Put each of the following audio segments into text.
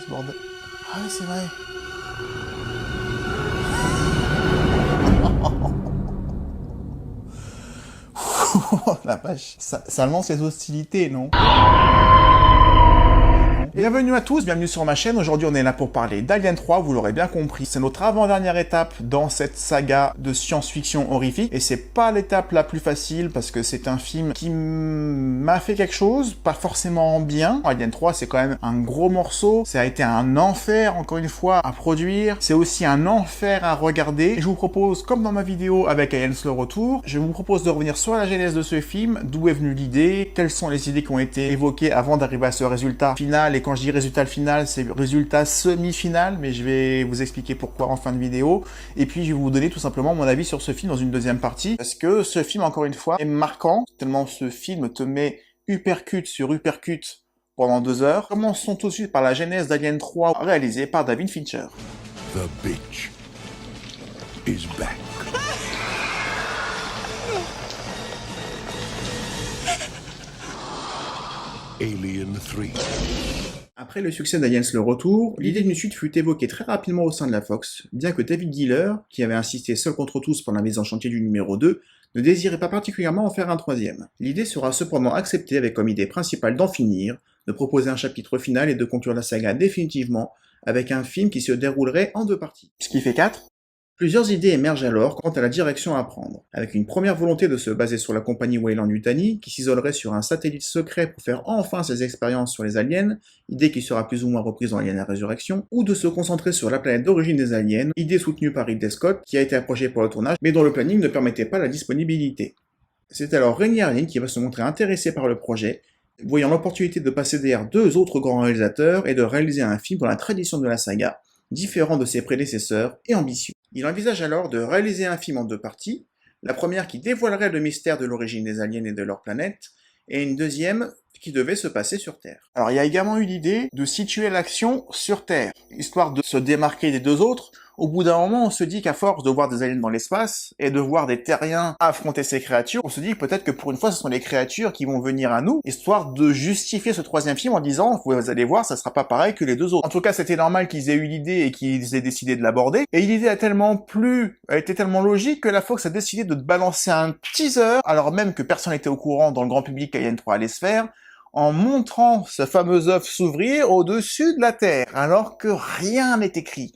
ce bordel? Ah oui, c'est vrai. La vache. Ça lance les hostilités, non? Bienvenue à tous, bienvenue sur ma chaîne. Aujourd'hui, on est là pour parler d'Alien 3, vous l'aurez bien compris. C'est notre avant-dernière étape dans cette saga de science-fiction horrifique. Et c'est pas l'étape la plus facile parce que c'est un film qui m'a fait quelque chose, pas forcément bien. Alien 3, c'est quand même un gros morceau. Ça a été un enfer, encore une fois, à produire. C'est aussi un enfer à regarder. Et je vous propose, comme dans ma vidéo avec Aliens le Retour, je vous propose de revenir sur la genèse de ce film, d'où est venue l'idée, quelles sont les idées qui ont été évoquées avant d'arriver à ce résultat final. Et quand je dis résultat final, c'est résultat semi-final, mais je vais vous expliquer pourquoi en fin de vidéo. Et puis je vais vous donner tout simplement mon avis sur ce film dans une deuxième partie, parce que ce film, encore une fois, est marquant, tellement ce film te met uppercut sur uppercut pendant 2 heures. Commençons tout de suite par la genèse d'Alien 3, réalisé par David Fincher. The bitch is back. Alien 3. Après le succès d'Aliens le Retour, l'idée d'une suite fut évoquée très rapidement au sein de la Fox, bien que David Giler, qui avait insisté seul contre tous pour la mise en chantier du numéro 2, ne désirait pas particulièrement en faire un troisième. L'idée sera cependant acceptée avec comme idée principale d'en finir, de proposer un chapitre final et de conclure la saga définitivement avec un film qui se déroulerait en 2 parties. Ce qui fait 4. Plusieurs idées émergent alors quant à la direction à prendre, avec une première volonté de se baser sur la compagnie Weyland-Yutani, qui s'isolerait sur un satellite secret pour faire enfin ses expériences sur les aliens, idée qui sera plus ou moins reprise dans Alien la Résurrection, ou de se concentrer sur la planète d'origine des aliens, idée soutenue par Ridley Scott, qui a été approché pour le tournage, mais dont le planning ne permettait pas la disponibilité. C'est alors Renny Harlin qui va se montrer intéressé par le projet, voyant l'opportunité de passer derrière 2 autres grands réalisateurs et de réaliser un film dans la tradition de la saga, différent de ses prédécesseurs et ambitieux. Il envisage alors de réaliser un film en 2 parties, la première qui dévoilerait le mystère de l'origine des aliens et de leur planète, et une deuxième qui devait se passer sur Terre. Alors il y a également eu l'idée de situer l'action sur Terre, histoire de se démarquer des 2 autres. Au bout d'un moment, on se dit qu'à force de voir des aliens dans l'espace, et de voir des terriens affronter ces créatures, on se dit peut-être que pour une fois, ce sont les créatures qui vont venir à nous, histoire de justifier ce 3e film en disant, vous allez voir, ça sera pas pareil que les 2 autres. En tout cas, c'était normal qu'ils aient eu l'idée et qu'ils aient décidé de l'aborder, et l'idée a été tellement logique que la Fox a décidé de balancer un teaser, alors même que personne n'était au courant dans le grand public qu'Alien 3 allait se faire, en montrant ce fameux œuf s'ouvrir au-dessus de la Terre, alors que rien n'est écrit.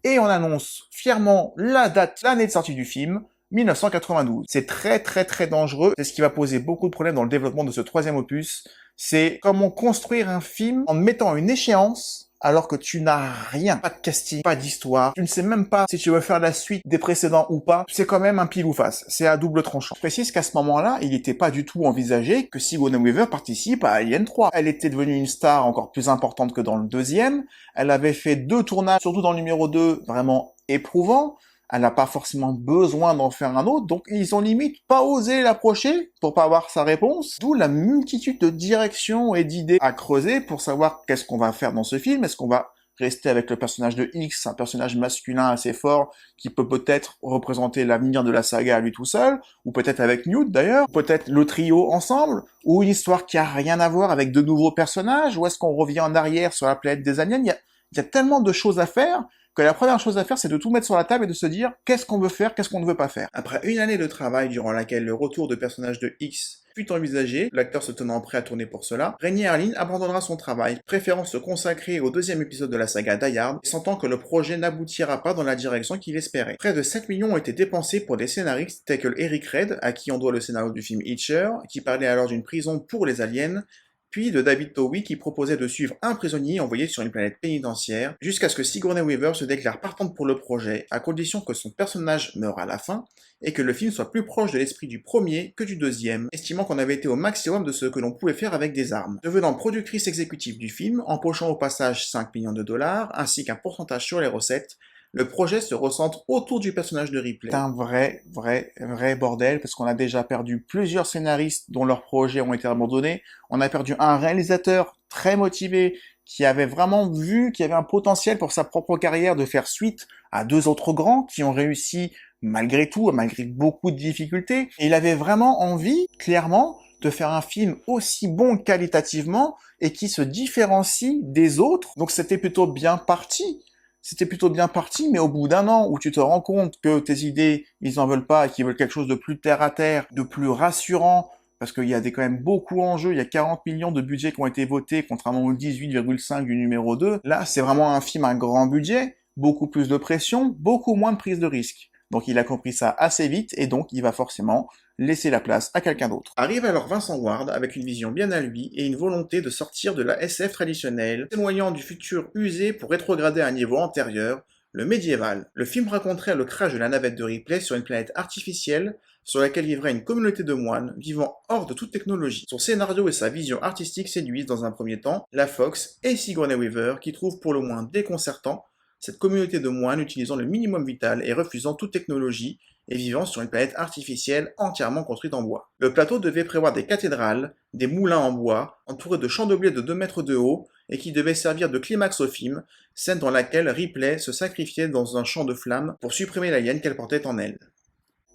Et on annonce fièrement la date, l'année de sortie du film, 1992. C'est très dangereux, c'est ce qui va poser beaucoup de problèmes dans le développement de ce 3e opus, c'est comment construire un film en mettant une échéance alors que tu n'as rien, pas de casting, pas d'histoire, tu ne sais même pas si tu veux faire la suite des précédents ou pas, c'est quand même un pile ou face, c'est à double tranchant. Je précise qu'à ce moment-là, il n'était pas du tout envisagé que Sigourney Weaver participe à Alien 3. Elle était devenue une star encore plus importante que dans le 2e, elle avait fait 2 tournages, surtout dans le numéro 2, vraiment éprouvants, elle n'a pas forcément besoin d'en faire un autre, donc ils ont limite pas osé l'approcher pour pas avoir sa réponse, d'où la multitude de directions et d'idées à creuser pour savoir qu'est-ce qu'on va faire dans ce film, est-ce qu'on va rester avec le personnage de X, un personnage masculin assez fort, qui peut peut-être représenter l'avenir de la saga à lui tout seul, ou peut-être avec Newt d'ailleurs, peut-être le trio ensemble, ou une histoire qui a rien à voir avec de nouveaux personnages, ou est-ce qu'on revient en arrière sur la planète des aliens, il y a tellement de choses à faire, que la première chose à faire, c'est de tout mettre sur la table et de se dire qu'est-ce qu'on veut faire, qu'est-ce qu'on ne veut pas faire. Après une année de travail durant laquelle le retour de personnage de X fut envisagé, l'acteur se tenant prêt à tourner pour cela, Renny Harlin abandonnera son travail, préférant se consacrer au 2e épisode de la saga Die Hard, sentant que le projet n'aboutira pas dans la direction qu'il espérait. Près de 7 millions ont été dépensés pour des scénaristes tels que Eric Red, à qui on doit le scénario du film Hitcher, qui parlait alors d'une prison pour les aliens, puis de David Towie qui proposait de suivre un prisonnier envoyé sur une planète pénitentiaire, jusqu'à ce que Sigourney Weaver se déclare partante pour le projet, à condition que son personnage meure à la fin, et que le film soit plus proche de l'esprit du premier que du 2e, estimant qu'on avait été au maximum de ce que l'on pouvait faire avec des armes. Devenant productrice exécutive du film, empochant au passage 5 millions de dollars, ainsi qu'un pourcentage sur les recettes, le projet se recentre autour du personnage de Ripley. C'est un vrai bordel, parce qu'on a déjà perdu plusieurs scénaristes dont leurs projets ont été abandonnés. On a perdu un réalisateur très motivé, qui avait vraiment vu qu'il y avait un potentiel pour sa propre carrière de faire suite à 2 autres grands qui ont réussi malgré tout, malgré beaucoup de difficultés. Et il avait vraiment envie, clairement, de faire un film aussi bon qualitativement et qui se différencie des autres. Donc c'était plutôt bien parti. C'était plutôt bien parti, mais au bout d'un an où tu te rends compte que tes idées, ils en veulent pas et qu'ils veulent quelque chose de plus terre à terre, de plus rassurant, parce qu'il y a quand même beaucoup en jeu, il y a 40 millions de budgets qui ont été votés, contrairement aux 18,5 du numéro 2. Là, c'est vraiment un film à grand budget, beaucoup plus de pression, beaucoup moins de prise de risque. Donc il a compris ça assez vite, et donc il va forcément laisser la place à quelqu'un d'autre. Arrive alors Vincent Ward avec une vision bien à lui et une volonté de sortir de la SF traditionnelle, s'éloignant du futur usé pour rétrograder à un niveau antérieur, le médiéval. Le film raconterait le crash de la navette de Ripley sur une planète artificielle sur laquelle vivrait une communauté de moines vivant hors de toute technologie. Son scénario et sa vision artistique séduisent dans un premier temps la Fox et Sigourney Weaver qui trouvent pour le moins déconcertant cette communauté de moines utilisant le minimum vital et refusant toute technologie et vivant sur une planète artificielle entièrement construite en bois. Le plateau devait prévoir des cathédrales, des moulins en bois, entourés de champs de blé de 2 mètres de haut, et qui devaient servir de climax au film, scène dans laquelle Ripley se sacrifiait dans un champ de flammes pour supprimer l'alien qu'elle portait en elle.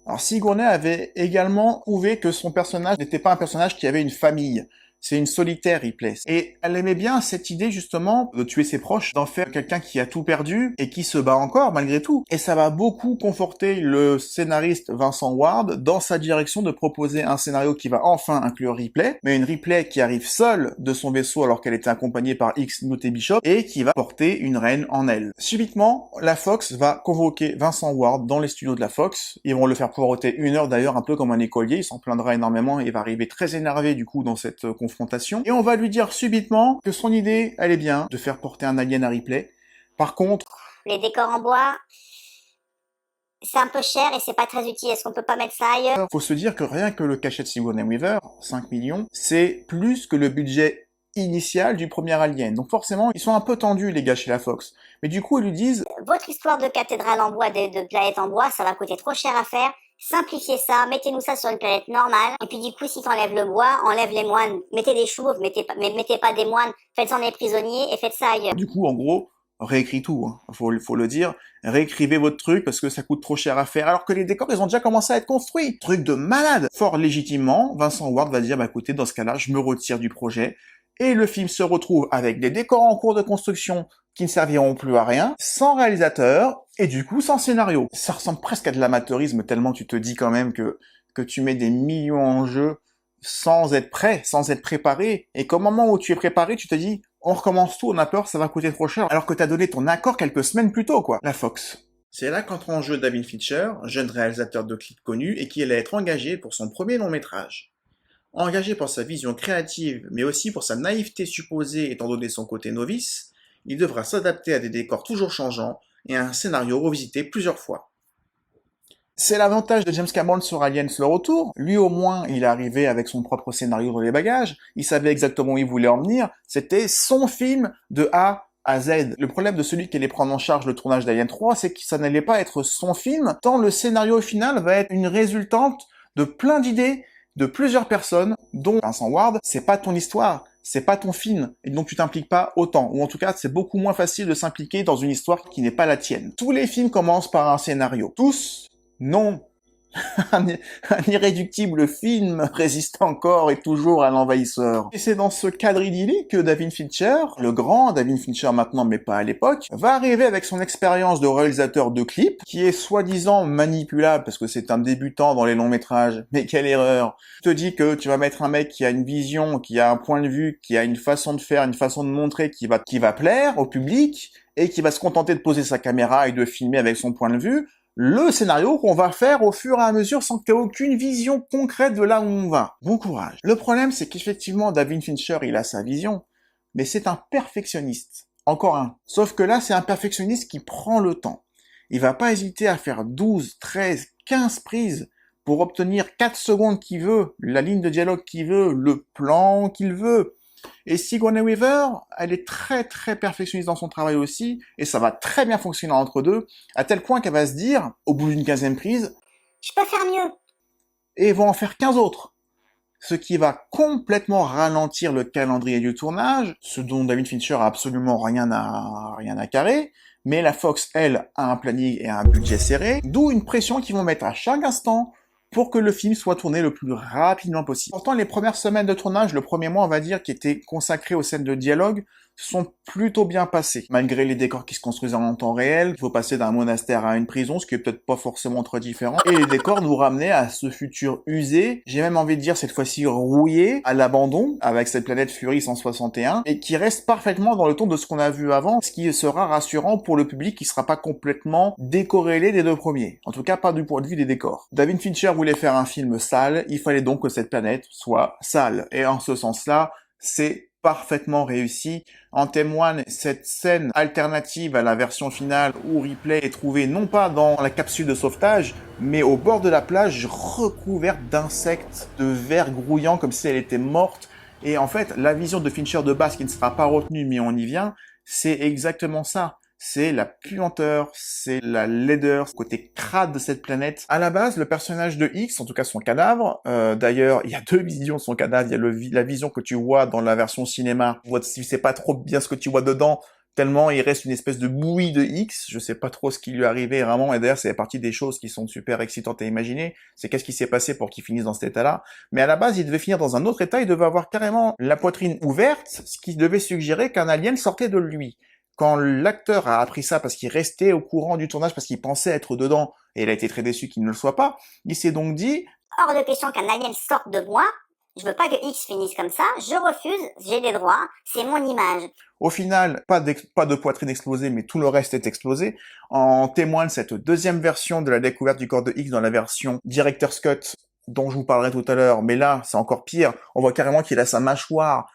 Alors Sigourney avait également prouvé que son personnage n'était pas un personnage qui avait une famille. C'est une solitaire, Ripley. Et elle aimait bien cette idée, justement, de tuer ses proches, d'en faire quelqu'un qui a tout perdu et qui se bat encore, malgré tout. Et ça va beaucoup conforter le scénariste Vincent Ward dans sa direction de proposer un scénario qui va enfin inclure Ripley, mais une Ripley qui arrive seule de son vaisseau alors qu'elle était accompagnée par X, Newt et Bishop, et qui va porter une reine en elle. Subitement, la Fox va convoquer Vincent Ward dans les studios de la Fox. Ils vont le faire poireauter 1 heure d'ailleurs, un peu comme un écolier, il s'en plaindra énormément et il va arriver très énervé du coup dans cette confrontation. Et on va lui dire subitement que son idée, elle est bien, de faire porter un alien à Ripley. Par contre, les décors en bois, c'est un peu cher et c'est pas très utile. Est-ce qu'on peut pas mettre ça ailleurs? Faut se dire que rien que le cachet de Sigourney Weaver, 5 millions, c'est plus que le budget initial du premier Alien. Donc forcément, ils sont un peu tendus, les gars, chez la Fox. Mais du coup, ils lui disent... Votre histoire de cathédrale en bois, de planète en bois, ça va coûter trop cher à faire. Simplifiez ça, mettez-nous ça sur une planète normale. Et puis du coup, si t'enlèves le bois, enlève les moines. Mettez des chauves, mettez pas des moines. Faites-en des prisonniers et faites ça ailleurs. Du coup, en gros, réécrit tout, hein. Faut le dire. Réécrivez votre truc parce que ça coûte trop cher à faire. Alors que les décors, ils ont déjà commencé à être construits. Truc de malade. Fort légitimement, Vincent Ward va dire, bah écoutez, dans ce cas-là, je me retire du projet. Et le film se retrouve avec des décors en cours de construction qui ne serviront plus à rien, sans réalisateur, et du coup sans scénario. Ça ressemble presque à de l'amateurisme, tellement tu te dis quand même que tu mets des millions en jeu sans être prêt, sans être préparé, et qu'au moment où tu es préparé, tu te dis, on recommence tout, on a peur, ça va coûter trop cher, alors que t'as donné ton accord quelques semaines plus tôt, quoi. La Fox. C'est là qu'entre en jeu David Fincher, jeune réalisateur de clips connu, et qui allait être engagé pour son premier long-métrage. Engagé pour sa vision créative, mais aussi pour sa naïveté supposée étant donné son côté novice, il devra s'adapter à des décors toujours changeants et à un scénario revisité plusieurs fois. C'est l'avantage de James Cameron sur Aliens le retour. Lui au moins, il est arrivé avec son propre scénario dans les bagages, il savait exactement où il voulait en venir, c'était son film de A à Z. Le problème de celui qui allait prendre en charge le tournage d'Alien 3, c'est que ça n'allait pas être son film, tant le scénario final va être une résultante de plein d'idées de plusieurs personnes, dont Vincent Ward. C'est pas ton histoire, c'est pas ton film, et donc tu t'impliques pas autant, ou en tout cas c'est beaucoup moins facile de s'impliquer dans une histoire qui n'est pas la tienne. Tous les films commencent par un scénario. Tous? Non. Un irréductible film résiste encore et toujours à l'envahisseur. Et c'est dans ce cadre idyllique que David Fincher, le grand David Fincher maintenant mais pas à l'époque, va arriver avec son expérience de réalisateur de clips, qui est soi-disant manipulable parce que c'est un débutant dans les longs métrages. Mais quelle erreur! Tu te dis que tu vas mettre un mec qui a une vision, qui a un point de vue, qui a une façon de faire, une façon de montrer qui va plaire au public, et qui va se contenter de poser sa caméra et de filmer avec son point de vue, le scénario qu'on va faire au fur et à mesure sans que tu aies aucune vision concrète de là où on va. Bon courage. Le problème, c'est qu'effectivement, David Fincher, il a sa vision, mais c'est un perfectionniste. Encore un. Sauf que là, c'est un perfectionniste qui prend le temps. Il va pas hésiter à faire 12, 13, 15 prises pour obtenir 4 secondes qu'il veut, la ligne de dialogue qu'il veut, le plan qu'il veut. Et Sigourney Weaver, elle est très très perfectionniste dans son travail aussi, et ça va très bien fonctionner entre deux, à tel point qu'elle va se dire, au bout d'une 15e prise, je peux faire mieux. Et ils vont en faire 15 autres. Ce qui va complètement ralentir le calendrier du tournage, ce dont David Fincher a absolument rien à carrer, mais la Fox, elle, a un planning et un budget serré, d'où une pression qu'ils vont mettre à chaque instant pour que le film soit tourné le plus rapidement possible. Pourtant, les premières semaines de tournage, le premier mois, on va dire, qui était consacré aux scènes de dialogue, sont plutôt bien passés. Malgré les décors qui se construisent en temps réel, il faut passer d'un monastère à une prison, ce qui est peut-être pas forcément très différent. Et les décors nous ramenaient à ce futur usé, j'ai même envie de dire cette fois-ci rouillé, à l'abandon, avec cette planète Fury 161, et qui reste parfaitement dans le ton de ce qu'on a vu avant, ce qui sera rassurant pour le public qui sera pas complètement décorrélé des deux premiers. En tout cas, pas du point de vue des décors. David Fincher voulait faire un film sale, il fallait donc que cette planète soit sale. Et en ce sens-là, c'est parfaitement réussi. En témoigne cette scène alternative à la version finale où Ripley est trouvée non pas dans la capsule de sauvetage, mais au bord de la plage recouverte d'insectes, de vers grouillants comme si elle était morte. Et en fait, la vision de Fincher de base qui ne sera pas retenue, mais on y vient, c'est exactement ça. C'est la puanteur, c'est la laideur, ce côté crade de cette planète. À la base, le personnage de X, en tout cas son cadavre, d'ailleurs, il y a deux visions de son cadavre. Il y a la vision que tu vois dans la version cinéma. Tu sais pas trop bien ce que tu vois dedans, tellement il reste une espèce de bouillie de X. Je sais pas trop ce qui lui est arrivé vraiment. Et d'ailleurs, c'est partie des choses qui sont super excitantes à imaginer. C'est qu'est-ce qui s'est passé pour qu'il finisse dans cet état-là. Mais à la base, il devait finir dans un autre état. Il devait avoir carrément la poitrine ouverte, ce qui devait suggérer qu'un alien sortait de lui. Quand l'acteur a appris ça parce qu'il restait au courant du tournage, parce qu'il pensait être dedans, et il a été très déçu qu'il ne le soit pas, il s'est donc dit « Hors de question qu'un alien sorte de moi, je veux pas que X finisse comme ça, je refuse, j'ai des droits, c'est mon image. » Au final, pas de poitrine explosée, mais tout le reste est explosé. En témoigne cette deuxième version de la découverte du corps de X dans la version Director's Cut, dont je vous parlerai tout à l'heure, mais là, c'est encore pire. On voit carrément qu'il a sa mâchoire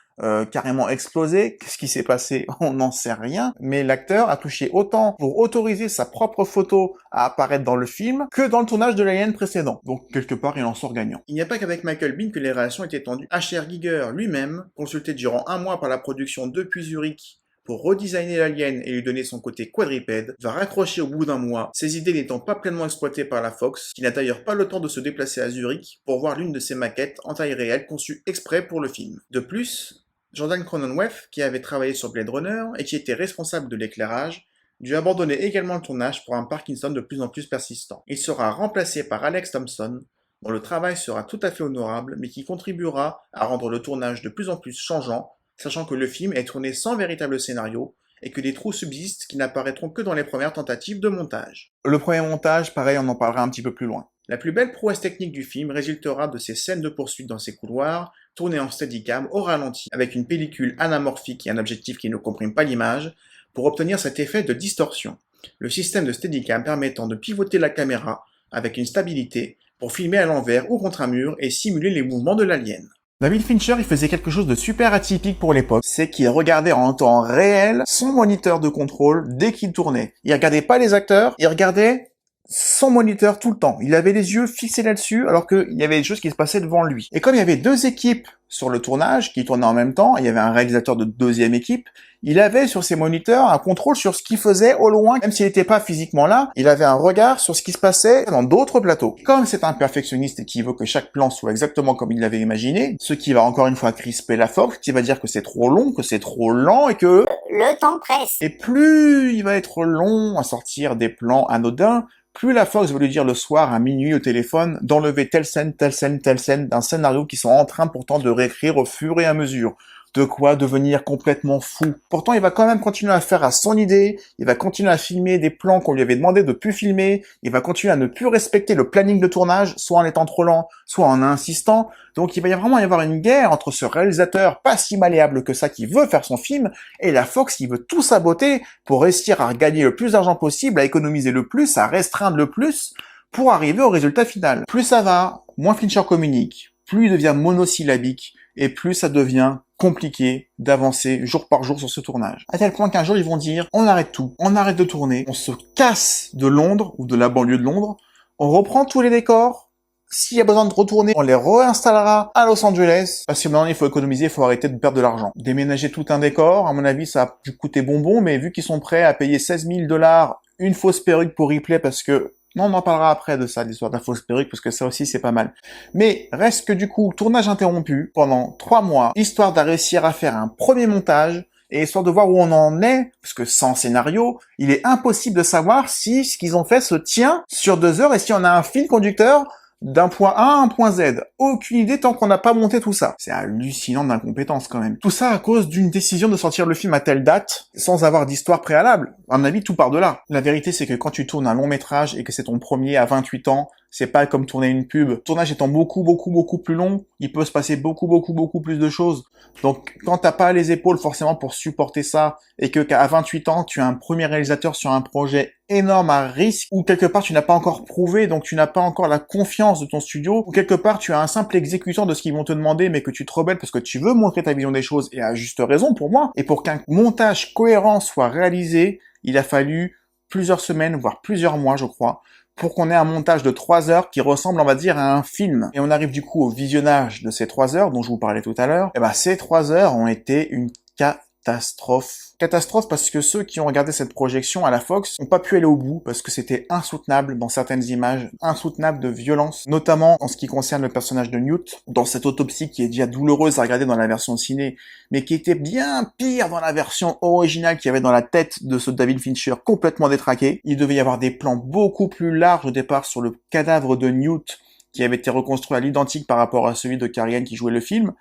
carrément explosé. Qu'est-ce qui s'est passé? On n'en sait rien. Mais l'acteur a touché autant pour autoriser sa propre photo à apparaître dans le film que dans le tournage de l'Alien précédent. Donc quelque part, il en sort gagnant. Il n'y a pas qu'avec Michael Biehn que les relations étaient tendues. H.R. Giger lui-même, consulté durant un mois par la production depuis Zurich pour redesigner l'alien et lui donner son côté quadripède, va raccrocher au bout d'un mois, ses idées n'étant pas pleinement exploitées par la Fox, qui n'a d'ailleurs pas le temps de se déplacer à Zurich pour voir l'une de ses maquettes en taille réelle conçue exprès pour le film. De plus, Jordan Cronenweth, qui avait travaillé sur Blade Runner et qui était responsable de l'éclairage, dut abandonner également le tournage pour un Parkinson de plus en plus persistant. Il sera remplacé par Alex Thompson, dont le travail sera tout à fait honorable, mais qui contribuera à rendre le tournage de plus en plus changeant, sachant que le film est tourné sans véritable scénario, et que des trous subsistent qui n'apparaîtront que dans les premières tentatives de montage. Le premier montage, pareil, on en parlera un petit peu plus loin. La plus belle prouesse technique du film résultera de ces scènes de poursuite dans ces couloirs, tournées en steadicam au ralenti, avec une pellicule anamorphique et un objectif qui ne comprime pas l'image, pour obtenir cet effet de distorsion. Le système de steadicam permettant de pivoter la caméra avec une stabilité pour filmer à l'envers ou contre un mur et simuler les mouvements de l'alien. David Fincher, il faisait quelque chose de super atypique pour l'époque, c'est qu'il regardait en temps réel son moniteur de contrôle dès qu'il tournait. Il regardait pas les acteurs, il regardait son moniteur tout le temps. Il avait les yeux fixés là-dessus alors qu'il y avait des choses qui se passaient devant lui. Et comme il y avait deux équipes sur le tournage qui tournaient en même temps, il y avait un réalisateur de deuxième équipe, il avait sur ses moniteurs un contrôle sur ce qu'il faisait au loin. Même s'il n'était pas physiquement là, il avait un regard sur ce qui se passait dans d'autres plateaux. Comme c'est un perfectionniste et qui veut que chaque plan soit exactement comme il l'avait imaginé, ce qui va encore une fois crisper la Fox, qui va dire que c'est trop long, que c'est trop lent et que... Le temps presse. Et plus il va être long à sortir des plans anodins, plus la Fox va lui dire le soir à minuit au téléphone d'enlever telle scène d'un scénario qu'ils sont en train pourtant de réécrire au fur et à mesure. De quoi devenir complètement fou. Pourtant, il va quand même continuer à faire à son idée, il va continuer à filmer des plans qu'on lui avait demandé de plus filmer, il va continuer à ne plus respecter le planning de tournage, soit en étant trop lent, soit en insistant. Donc il va vraiment y avoir une guerre entre ce réalisateur pas si malléable que ça qui veut faire son film, et la Fox qui veut tout saboter pour réussir à gagner le plus d'argent possible, à économiser le plus, à restreindre le plus, pour arriver au résultat final. Plus ça va, moins Fincher communique, plus il devient monosyllabique, et plus ça devient compliqué d'avancer jour par jour sur ce tournage. À tel point qu'un jour, ils vont dire, on arrête tout, on arrête de tourner, on se casse de Londres, ou de la banlieue de Londres, on reprend tous les décors, s'il y a besoin de retourner, on les réinstallera à Los Angeles, parce que maintenant, il faut économiser, il faut arrêter de perdre de l'argent. Déménager tout un décor, à mon avis, ça a pu coûter bonbon, mais vu qu'ils sont prêts à payer 16 000 $, une fausse perruque pour Ripley, parce que non, on en parlera après de ça, l'histoire de la fausse perruque, parce que ça aussi, c'est pas mal. Mais reste que du coup, tournage interrompu pendant 3 mois, histoire de réussir à faire un premier montage, et histoire de voir où on en est, parce que sans scénario, il est impossible de savoir si ce qu'ils ont fait se tient sur 2 heures, et si on a un fil conducteur d'un point A à un point Z. Aucune idée tant qu'on n'a pas monté tout ça. C'est hallucinant d'incompétence quand même. Tout ça à cause d'une décision de sortir le film à telle date, sans avoir d'histoire préalable. À mon avis, tout part de là. La vérité, c'est que quand tu tournes un long métrage et que c'est ton premier à 28 ans, c'est pas comme tourner une pub. Le tournage étant beaucoup plus long, il peut se passer beaucoup plus de choses. Donc, quand t'as pas les épaules forcément pour supporter ça, et qu'à 28 ans, tu as un premier réalisateur sur un projet énorme à risque, ou quelque part tu n'as pas encore prouvé, donc tu n'as pas encore la confiance de ton studio, ou quelque part tu as un simple exécutant de ce qu'ils vont te demander, mais que tu te rebelles parce que tu veux montrer ta vision des choses, et à juste raison pour moi, et pour qu'un montage cohérent soit réalisé, il a fallu plusieurs semaines, voire plusieurs mois, je crois, pour qu'on ait un montage de 3 heures qui ressemble, on va dire, à un film. Et on arrive du coup au visionnage de ces 3 heures, dont je vous parlais tout à l'heure. Et ben, ces 3 heures ont été une catastrophe. Catastrophe parce que ceux qui ont regardé cette projection à la Fox n'ont pas pu aller au bout parce que c'était insoutenable dans certaines images, insoutenable de violence, notamment en ce qui concerne le personnage de Newt, dans cette autopsie qui est déjà douloureuse à regarder dans la version ciné, mais qui était bien pire dans la version originale qu'il y avait dans la tête de ce David Fincher complètement détraqué. Il devait y avoir des plans beaucoup plus larges au départ sur le cadavre de Newt qui avait été reconstruit à l'identique par rapport à celui de Carrie Ann qui jouait le film.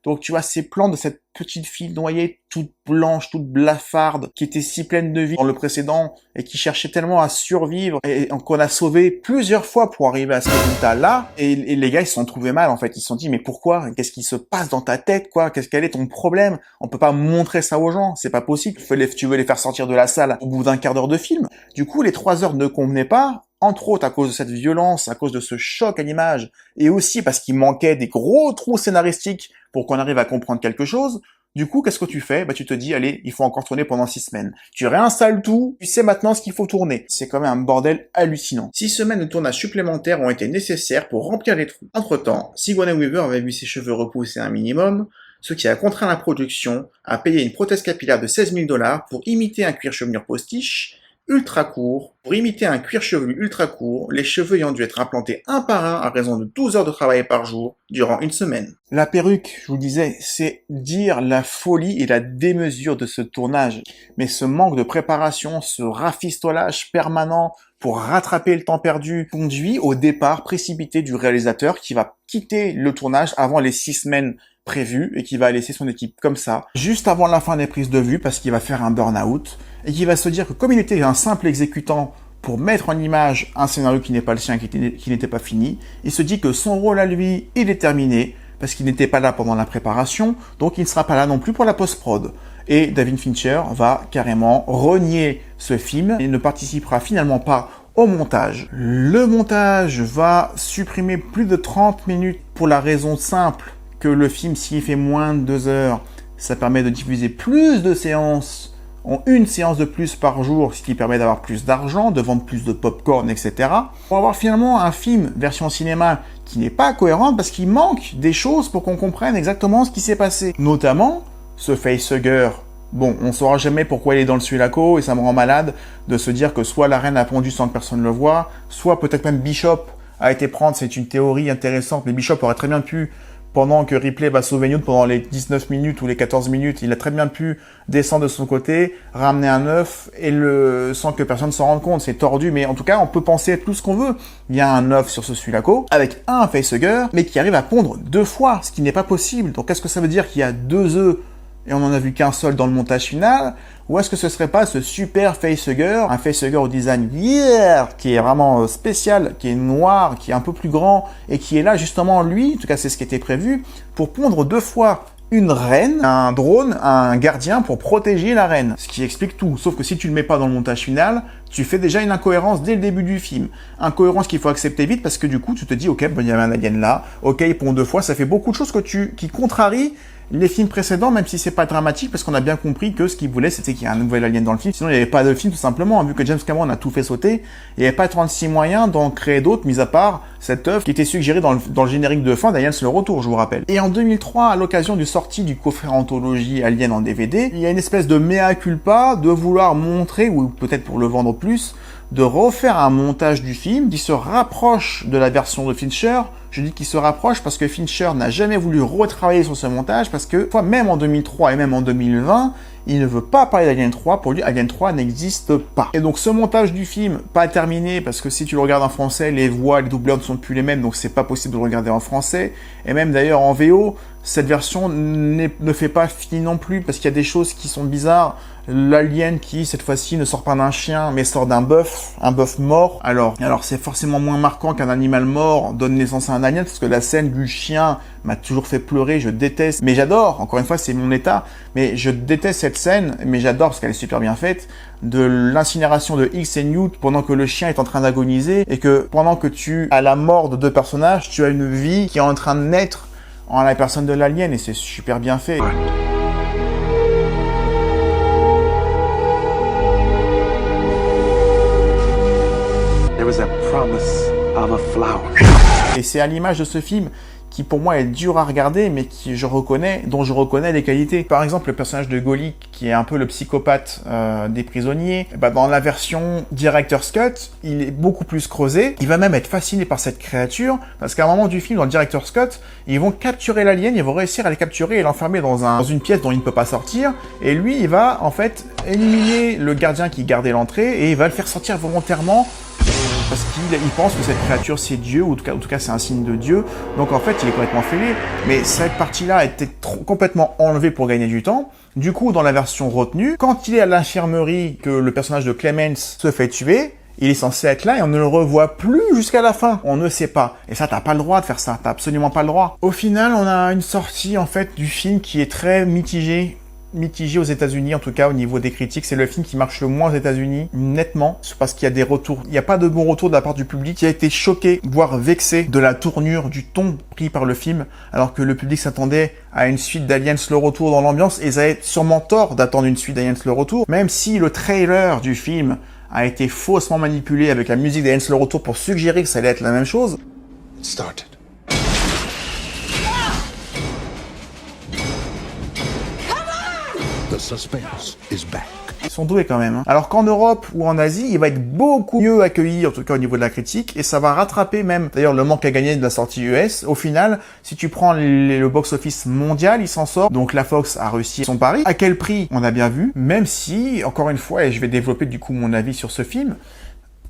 Donc tu vois ces plans de cette petite fille noyée, toute blanche, toute blafarde, qui était si pleine de vie dans le précédent et qui cherchait tellement à survivre et qu'on a sauvé plusieurs fois pour arriver à ce résultat-là. Et les gars, ils se sont trouvés mal en fait. Ils se sont dit mais pourquoi? Qu'est-ce qui se passe dans ta tête quoi? Quel est ton problème? On peut pas montrer ça aux gens, c'est pas possible. Tu veux les faire sortir de la salle au bout d'un quart d'heure de film. Du coup, les 3 heures ne convenaient pas. Entre autres à cause de cette violence, à cause de ce choc à l'image, et aussi parce qu'il manquait des gros trous scénaristiques pour qu'on arrive à comprendre quelque chose. Du coup, qu'est-ce que tu fais? Bah, tu te dis, allez, il faut encore tourner pendant 6 semaines. Tu réinstalles tout, tu sais maintenant ce qu'il faut tourner. C'est quand même un bordel hallucinant. 6 semaines de tournage supplémentaires ont été nécessaires pour remplir les trous. Entre-temps, Sigourney Weaver avait vu ses cheveux repousser un minimum, ce qui a contraint la production à payer une prothèse capillaire de 16 000 $ pour imiter un cuir chevelure postiche, ultra court. Pour imiter un cuir chevelu ultra court, les cheveux ayant dû être implantés un par un à raison de 12 heures de travail par jour durant une semaine. La perruque, je vous disais, c'est dire la folie et la démesure de ce tournage. Mais ce manque de préparation, ce rafistolage permanent pour rattraper le temps perdu, conduit au départ précipité du réalisateur qui va quitter le tournage avant les 6 semaines prévues et qui va laisser son équipe comme ça, juste avant la fin des prises de vue parce qu'il va faire un burn-out et qui va se dire que comme il était un simple exécutant pour mettre en image un scénario qui n'est pas le sien, qui n'était pas fini, il se dit que son rôle à lui, il est terminé parce qu'il n'était pas là pendant la préparation, donc il ne sera pas là non plus pour la post-prod. Et David Fincher va carrément renier ce film et ne participera finalement pas au montage. Le montage va supprimer plus de 30 minutes pour la raison simple que le film, s'il fait moins de 2 heures, ça permet de diffuser plus de séances, en une séance de plus par jour, ce qui permet d'avoir plus d'argent, de vendre plus de popcorn, etc. Pour avoir finalement un film version cinéma qui n'est pas cohérent parce qu'il manque des choses pour qu'on comprenne exactement ce qui s'est passé. Notamment, ce facehugger. Bon, on saura jamais pourquoi il est dans le Sulaco et ça me rend malade de se dire que soit la reine a pondu sans que personne ne le voie, soit peut-être même Bishop a été prendre, c'est une théorie intéressante, mais Bishop aurait très bien pu, pendant que Ripley va sauver Newt pendant les 19 minutes ou les 14 minutes, il a très bien pu descendre de son côté, ramener un œuf sans que personne s'en rende compte. C'est tordu, mais en tout cas, on peut penser à tout ce qu'on veut. Il y a un œuf sur ce Sulaco avec un facehugger, mais qui arrive à pondre 2 fois, ce qui n'est pas possible. Donc, est-ce que ça veut dire qu'il y a 2 œufs et on en a vu qu'un seul dans le montage final? Ou est-ce que ce serait pas ce super facehugger, un facehugger au design qui est vraiment spécial, qui est noir, qui est un peu plus grand, et qui est là justement, lui, en tout cas c'est ce qui était prévu, pour pondre 2 fois une reine, un drone, un gardien pour protéger la reine. Ce qui explique tout. Sauf que si tu le mets pas dans le montage final, tu fais déjà une incohérence dès le début du film. Incohérence qu'il faut accepter vite parce que du coup, tu te dis, ok, bon, il y avait un alien là, ok, il pond 2 fois, ça fait beaucoup de choses qui contrarient les films précédents, même si c'est pas dramatique, parce qu'on a bien compris que ce qu'il voulait, c'était qu'il y ait un nouvel alien dans le film. Sinon, il n'y avait pas de film, tout simplement. Vu que James Cameron a tout fait sauter, il n'y avait pas 36 moyens d'en créer d'autres, mis à part cette œuvre qui était suggérée dans le générique de fin d'Aliens le Retour, je vous rappelle. Et en 2003, à l'occasion du sortie du coffret anthologie Alien en DVD, il y a une espèce de mea culpa de vouloir montrer, ou peut-être pour le vendre plus, de refaire un montage du film qui se rapproche de la version de Fincher, Je dis qu'il se rapproche parce que Fincher n'a jamais voulu retravailler sur ce montage parce que, même en 2003 et même en 2020, il ne veut pas parler d'Alien 3. Pour lui, Alien 3 n'existe pas. Et donc, ce montage du film, pas terminé parce que si tu le regardes en français, les voix, les doubleurs ne sont plus les mêmes, donc c'est pas possible de le regarder en français. Et même d'ailleurs en VO, cette version ne fait pas fini non plus parce qu'il y a des choses qui sont bizarres. L'alien qui, cette fois-ci, ne sort pas d'un chien, mais sort d'un bœuf, un bœuf mort. Alors c'est forcément moins marquant qu'un animal mort donne naissance à un alien, parce que la scène du chien m'a toujours fait pleurer, je déteste. Mais j'adore, encore une fois, c'est mon état, mais je déteste cette scène, mais j'adore parce qu'elle est super bien faite, de l'incinération de X et Newt pendant que le chien est en train d'agoniser, et que pendant que tu as la mort de deux personnages, tu as une vie qui est en train de naître en la personne de l'alien, et c'est super bien fait. There was a promise of a flower. Et c'est à l'image de ce film qui pour moi est dur à regarder, mais dont je reconnais les qualités. Par exemple, le personnage de Golik, qui est un peu le psychopathe des prisonniers, dans la version Director's Cut, il est beaucoup plus creusé. Il va même être fasciné par cette créature, parce qu'à un moment du film, dans le Director's Cut, ils vont capturer l'alien, ils vont réussir à le capturer et l'enfermer dans une pièce dont il ne peut pas sortir, et lui, il va en fait éliminer le gardien qui gardait l'entrée, et il va le faire sortir volontairement, parce qu'il pense que cette créature c'est Dieu, ou en tout cas c'est un signe de Dieu, donc en fait il est complètement fêlé, mais cette partie-là a été complètement enlevée pour gagner du temps. Du coup, dans la version retenue, quand il est à l'infirmerie, que le personnage de Clemens se fait tuer, il est censé être là et on ne le revoit plus jusqu'à la fin. On ne sait pas. Et ça, t'as pas le droit de faire ça. T'as absolument pas le droit. Au final, on a une sortie, en fait, du film qui est très mitigée aux États-Unis, en tout cas au niveau des critiques. C'est le film qui marche le moins aux États-Unis, nettement, parce qu'il y a des retours. Il n'y a pas de bons retours de la part du public qui a été choqué, voire vexé de la tournure, du ton pris par le film, alors que le public s'attendait à une suite d'Aliens le Retour dans l'ambiance, et ils avaient sûrement tort d'attendre une suite d'Aliens le Retour, même si le trailer du film a été faussement manipulé avec la musique d'Aliens le Retour pour suggérer que ça allait être la même chose. It started. The suspense is back. Ils sont doués quand même. Alors qu'en Europe ou en Asie, il va être beaucoup mieux accueilli, en tout cas au niveau de la critique, et ça va rattraper même, d'ailleurs, le manque à gagner de la sortie US. Au final, si tu prends le box-office mondial, il s'en sort. Donc la Fox a réussi son pari. À quel prix? On a bien vu. Même si, encore une fois, et je vais développer du coup mon avis sur ce film,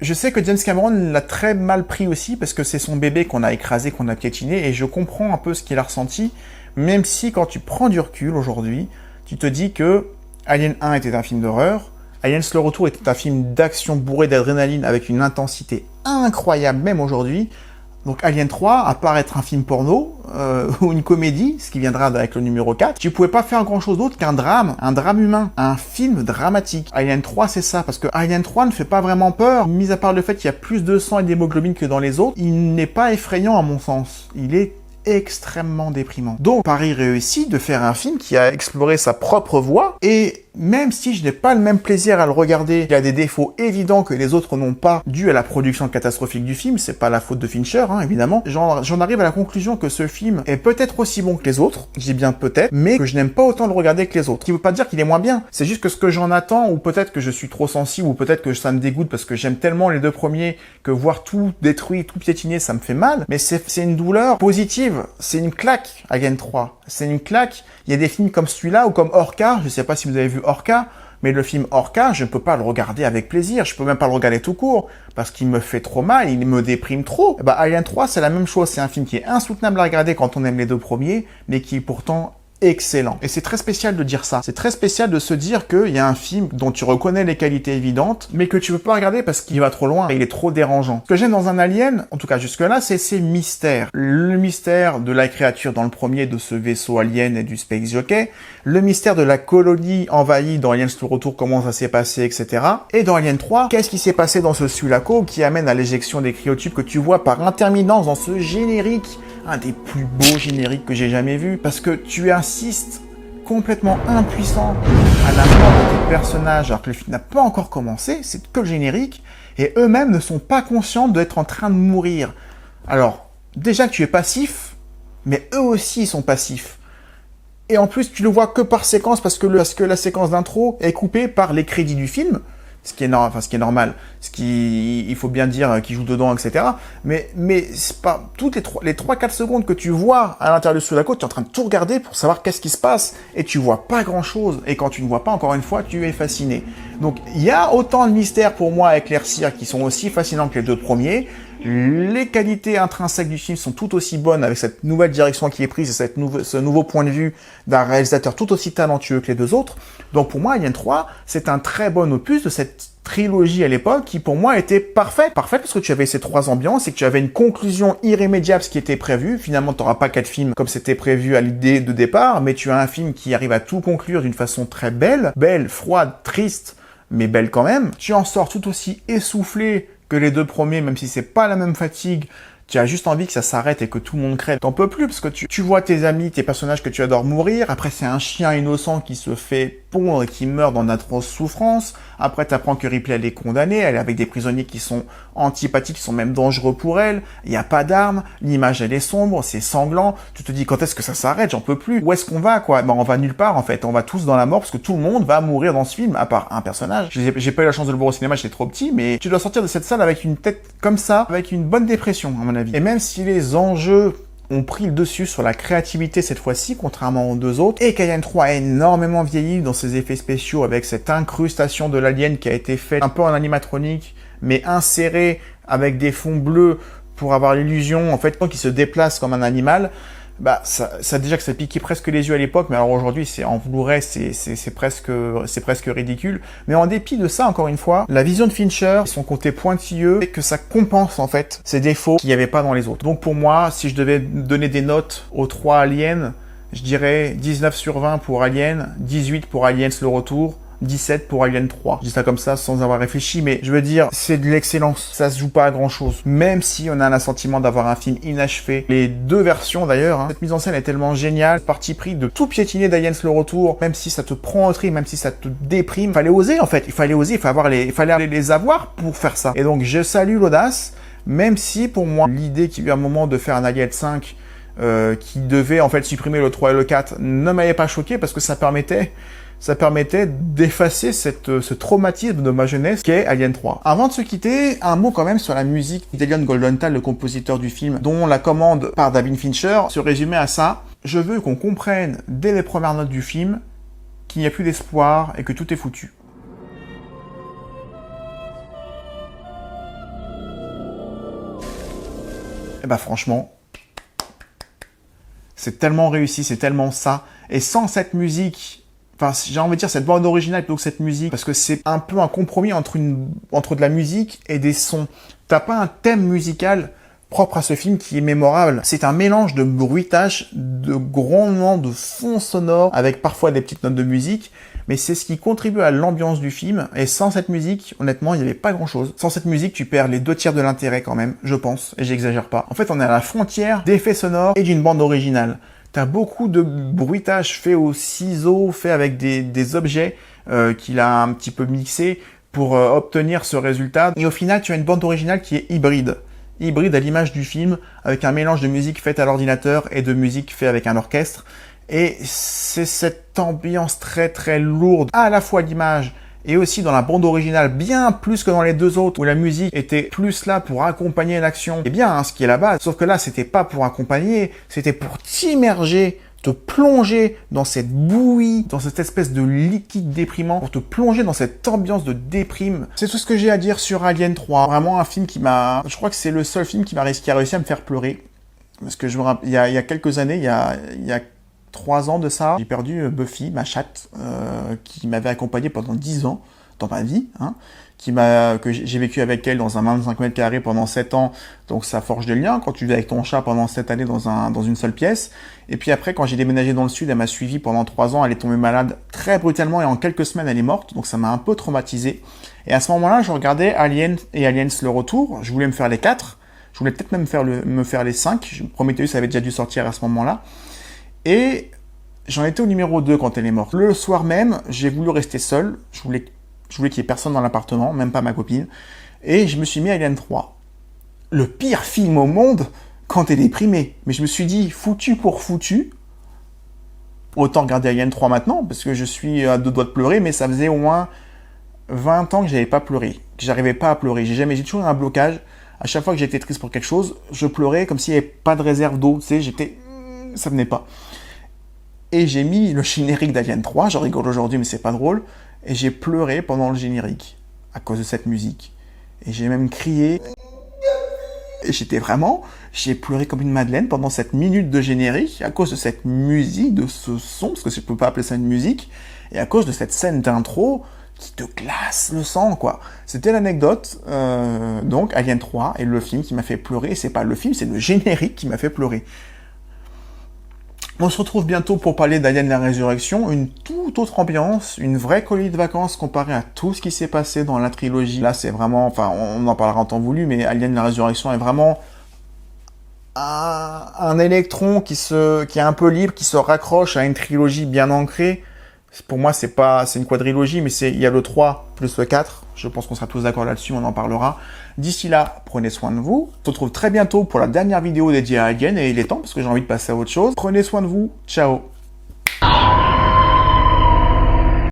je sais que James Cameron l'a très mal pris aussi, parce que c'est son bébé qu'on a écrasé, qu'on a piétiné, et je comprends un peu ce qu'il a ressenti, même si quand tu prends du recul aujourd'hui, tu te dis que Alien 1 était un film d'horreur, Aliens le Retour était un film d'action bourré d'adrénaline avec une intensité incroyable, même aujourd'hui. Donc Alien 3, à part être un film porno, ou une comédie, ce qui viendra avec le numéro 4, tu pouvais pas faire grand chose d'autre qu'un drame humain, un film dramatique. Alien 3, c'est ça, parce que Alien 3 ne fait pas vraiment peur, mis à part le fait qu'il y a plus de sang et d'hémoglobine que dans les autres, il n'est pas effrayant à mon sens. Il est extrêmement déprimant. Donc, pari réussi de faire un film qui a exploré sa propre voie, et même si je n'ai pas le même plaisir à le regarder, il y a des défauts évidents que les autres n'ont pas, dû à la production catastrophique du film, c'est pas la faute de Fincher, évidemment. J'en arrive à la conclusion que ce film est peut-être aussi bon que les autres, je dis bien peut-être, mais que je n'aime pas autant le regarder que les autres. Ce qui veut pas dire qu'il est moins bien, c'est juste que ce que j'en attends, ou peut-être que je suis trop sensible, ou peut-être que ça me dégoûte parce que j'aime tellement les deux premiers, que voir tout détruit, tout piétiné, ça me fait mal, mais c'est une douleur positive, c'est une claque, Alien 3. C'est une claque. Il y a des films comme celui-là ou comme Orca. Je sais pas si vous avez vu Orca, mais le film Orca, je ne peux pas le regarder avec plaisir. Je peux même pas le regarder tout court parce qu'il me fait trop mal, il me déprime trop. Alien 3, c'est la même chose. C'est un film qui est insoutenable à regarder quand on aime les deux premiers, mais qui est pourtant excellent. Et c'est très spécial de dire ça. C'est très spécial de se dire qu'il y a un film dont tu reconnais les qualités évidentes, mais que tu peux pas regarder parce qu'il va trop loin et il est trop dérangeant. Ce que j'aime dans un Alien, en tout cas jusque-là, c'est ses mystères. Le mystère de la créature dans le premier, de ce vaisseau alien et du Space Jockey, le mystère de la colonie envahie dans Aliens le Retour, comment ça s'est passé, etc. Et dans Alien 3, qu'est-ce qui s'est passé dans ce Sulaco qui amène à l'éjection des cryotubes que tu vois par intermittence dans ce générique, un des plus beaux génériques que j'ai jamais vu, parce que tu assistes complètement impuissant à la mort de tes personnages alors que le film n'a pas encore commencé, c'est que le générique, et eux-mêmes ne sont pas conscients d'être en train de mourir. Alors, déjà que tu es passif, mais eux aussi ils sont passifs. Et en plus, tu le vois que par séquence parce que la séquence d'intro est coupée par les crédits du film, ce qui est normal, il faut bien dire qu'il joue dedans, etc. Mais c'est pas toutes les 3-4 secondes que tu vois à l'intérieur de Sudako, tu es en train de tout regarder pour savoir qu'est-ce qui se passe et tu vois pas grand-chose. Et quand tu ne vois pas, encore une fois, tu es fasciné. Donc il y a autant de mystères pour moi à éclaircir qui sont aussi fascinants que les deux premiers. Les qualités intrinsèques du film sont tout aussi bonnes avec cette nouvelle direction qui est prise et ce nouveau point de vue d'un réalisateur tout aussi talentueux que les deux autres. Donc pour moi, Alien 3, c'est un très bon opus de cette trilogie à l'époque qui pour moi était parfaite. Parfaite parce que tu avais ces 3 ambiances et que tu avais une conclusion irrémédiable, ce qui était prévu. Finalement, tu n'auras pas 4 films comme c'était prévu à l'idée de départ, mais tu as un film qui arrive à tout conclure d'une façon très belle, froide, triste, mais belle quand même. Tu en sors tout aussi essoufflé que les deux premiers, même si c'est pas la même fatigue. Tu as juste envie que ça s'arrête et que tout le monde crève. T'en peux plus parce que tu vois tes amis, tes personnages que tu adores mourir. Après, c'est un chien innocent qui se fait pondre et qui meurt dans d'atroces souffrances. Après, t'apprends que Ripley, elle est condamnée. Elle est avec des prisonniers qui sont antipathiques, qui sont même dangereux pour elle. Il n'y a pas d'armes. L'image, elle est sombre. C'est sanglant. Tu te dis, quand est-ce que ça s'arrête? J'en peux plus. Où est-ce qu'on va, quoi? Ben, on va nulle part, en fait. On va tous dans la mort parce que tout le monde va mourir dans ce film, à part un personnage. J'ai pas eu la chance de le voir au cinéma, j'étais trop petit, mais tu dois sortir de cette salle avec une tête comme ça, avec une bonne dépression, à mon avis. Et même si les enjeux ont pris le dessus sur la créativité cette fois-ci, contrairement aux deux autres, et qu'Alien 3 a énormément vieilli dans ses effets spéciaux avec cette incrustation de l'alien qui a été faite un peu en animatronique, mais insérée avec des fonds bleus pour avoir l'illusion, en fait, qu'il se déplace comme un animal. Bah, ça déjà que ça piquait presque les yeux à l'époque, mais alors aujourd'hui, c'est en Blu-ray, c'est presque ridicule. Mais en dépit de ça, encore une fois, la vision de Fincher, son côté pointilleux, et que ça compense, en fait, ces défauts qu'il n'y avait pas dans les autres. Donc pour moi, si je devais donner des notes aux 3 Aliens, je dirais 19 sur 20 pour Alien, 18 pour Aliens le retour, 17 pour Alien 3. Je dis ça comme ça sans avoir réfléchi, mais je veux dire, c'est de l'excellence. Ça se joue pas à grand chose. Même si on a l'assentiment d'avoir un film inachevé. Les deux versions d'ailleurs, hein. Cette mise en scène est tellement géniale. Parti pris de tout piétiner d'Aliens le retour, même si ça te prend au tri, même si ça te déprime. Fallait oser en fait. Il fallait oser, il fallait les avoir pour faire ça. Et donc je salue l'audace, même si pour moi, l'idée qu'il y a eu un moment de faire un Alien 5 qui devait en fait supprimer le 3 et le 4 ne m'avait pas choqué parce que ça permettait d'effacer ce traumatisme de ma jeunesse qu'est Alien 3. Avant de se quitter, un mot quand même sur la musique d'Elion Goldenthal, le compositeur du film, dont la commande par David Fincher se résumait à ça. Je veux qu'on comprenne dès les premières notes du film qu'il n'y a plus d'espoir et que tout est foutu. Et bah franchement, c'est tellement réussi, c'est tellement ça. Et sans cette musique, enfin, j'ai envie de dire cette bande originale plutôt que cette musique, parce que c'est un peu un compromis entre de la musique et des sons. T'as pas un thème musical propre à ce film qui est mémorable. C'est un mélange de bruitage, de grondements, de fonds sonores, avec parfois des petites notes de musique, mais c'est ce qui contribue à l'ambiance du film, et sans cette musique, honnêtement, il n'y avait pas grand-chose. Sans cette musique, tu perds les 2/3 de l'intérêt quand même, je pense, et j'exagère pas. En fait, on est à la frontière d'effets sonores et d'une bande originale. T'as beaucoup de bruitage fait au ciseau, fait avec des objets qu'il a un petit peu mixés pour obtenir ce résultat. Et au final, tu as une bande originale qui est hybride. Hybride à l'image du film, avec un mélange de musique faite à l'ordinateur et de musique faite avec un orchestre. Et c'est cette ambiance très très lourde, à la fois d'image et aussi dans la bande originale, bien plus que dans les deux autres, où la musique était plus là pour accompagner l'action. C'est bien, hein, ce qui est la base. Sauf que là, c'était pas pour accompagner, c'était pour t'immerger, te plonger dans cette bouillie, dans cette espèce de liquide déprimant, pour te plonger dans cette ambiance de déprime. C'est tout ce que j'ai à dire sur Alien 3. Vraiment un film qui m'a... Je crois que c'est le seul film qui a réussi à me faire pleurer. Parce que je me rappelle, il y a quelques années, il y a 3 ans de ça, j'ai perdu Buffy, ma chatte, qui m'avait accompagné pendant 10 ans dans ma vie, hein, que j'ai vécu avec elle dans un 25 mètres carrés pendant 7 ans, donc ça forge des liens quand tu vis avec ton chat pendant 7 années dans une seule pièce. Et puis après, quand j'ai déménagé dans le sud, elle m'a suivi pendant 3 ans, elle est tombée malade très brutalement et en quelques semaines elle est morte, donc ça m'a un peu traumatisé. Et à ce moment-là, je regardais Alien et Aliens le retour, je voulais me faire les 4, je voulais peut-être même me faire les 5, Prometheus avait déjà dû sortir à ce moment-là. Et j'en étais au numéro 2 quand elle est morte. Le soir même, j'ai voulu rester seul. Je voulais qu'il y ait personne dans l'appartement, même pas ma copine. Et je me suis mis à Alien 3. Le pire film au monde quand t'es déprimé. Mais je me suis dit, foutu pour foutu. Autant regarder Alien 3 maintenant, parce que je suis à 2 doigts de pleurer, mais ça faisait au moins 20 ans que j'avais pas pleuré, que j'arrivais pas à pleurer. J'ai toujours eu un blocage. À chaque fois que j'étais triste pour quelque chose, je pleurais comme s'il n'y avait pas de réserve d'eau. Tu sais, ça venait pas. Et j'ai mis le générique d'Alien 3. Je rigole aujourd'hui, mais c'est pas drôle. Et j'ai pleuré pendant le générique à cause de cette musique. Et j'ai même crié. Et j'ai pleuré comme une madeleine pendant cette minute de générique à cause de cette musique, de ce son, parce que je peux pas appeler ça une musique, et à cause de cette scène d'intro qui te glace le sang, quoi. C'était l'anecdote, donc Alien 3 est le film qui m'a fait pleurer, et c'est pas le film, c'est le générique qui m'a fait pleurer. On se retrouve bientôt pour parler d'Alien la Résurrection, une toute autre ambiance, une vraie colonie de vacances comparée à tout ce qui s'est passé dans la trilogie. Là, c'est vraiment, enfin, on en parlera en temps voulu, mais Alien la Résurrection est vraiment un électron qui est un peu libre, qui se raccroche à une trilogie bien ancrée. Pour moi, c'est une quadrilogie, mais il y a le 3 plus le 4. Je pense qu'on sera tous d'accord là-dessus, on en parlera. D'ici là, prenez soin de vous. On se retrouve très bientôt pour la dernière vidéo dédiée à Alien, et il est temps parce que j'ai envie de passer à autre chose. Prenez soin de vous, ciao.